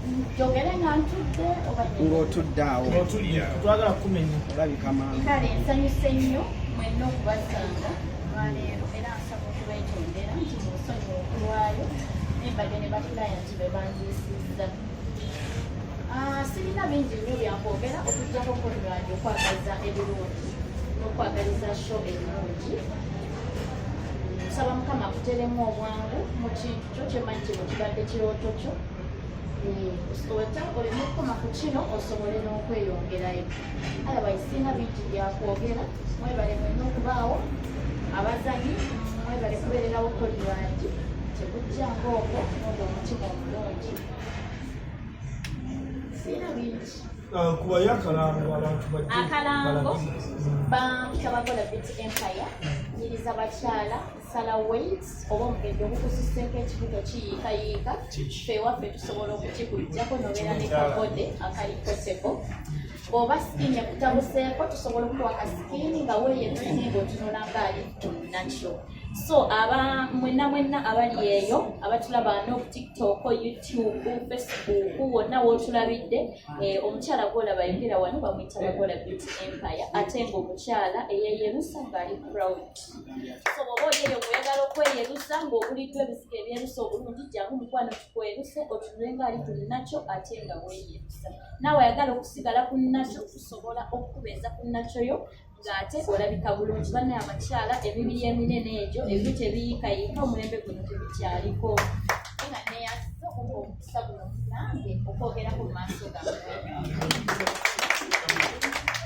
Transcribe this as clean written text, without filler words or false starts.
Njogera nga ntudde oba ng'otudde awo twagala kumenya olabika mangu. kale nsanyuse nnyo mwenna okubasanga lwaleero era nsaba okubeetondera nti mu busonyi okulwayo nembage ne batulaya nti be banziisizza. Sirina bingi nnyo byakwogera okuggyako kolirwange okwagaliza ebirungi n'okwagaliza sho ebirungi. Nsaba Mukama akuteremu obwangu mu kintu kyo kyemanyi kino kibadde kirooto kyo. Osoweta olina okukoma ku kino osobole n'okweyongerayo. Otherwise sirina bingi byakwogera. Mwebale mwenna okubaawo abazanyi, mwebale kubeererawo kolirwange tekujjanga okwo n'ogwo omutima omulungi. Sirina bingi. kubayo akalango abantu akalango bampita bakola Beauty Empire nyiriza bakyala sala weight oba omugendo ogukusiseeko ekibuto kiyiikayiika fewaffe tusobola okukikujjako nobeera ne kabode akalikoseko oba sikini ekutabuseeko tusobola okuwa kasikini nga weeyetuine ng'otunula ngaali tunakyo. So mwenna abali eyo abatulaba no TikTok, YouTube, Facebook wonna wootulabidde omukyala gw'olaba yogera wano bamuyita bakola Beauty Empire ate ng'omukyala eyeyerusa ng'ali proud. So oba oli eyo gweyagala okweyerusa ng'obuliddwa ebisika ebyerusa obulungi jangu mukwano tukweruse otunule ng'ali tulinakyo ate nga weeyerusa. Naawe ayagala okusigala ku nnakyo tusobola okukubeeza ku nnakyo yo ng'ate olabika bulungi. Bannaye abakyala emibiri eminene egyo ebyo tebiyiikayiika omulembe guno tebikyaliko nga neyasiza omukisa guno nange okwogera ku maaso gammwe.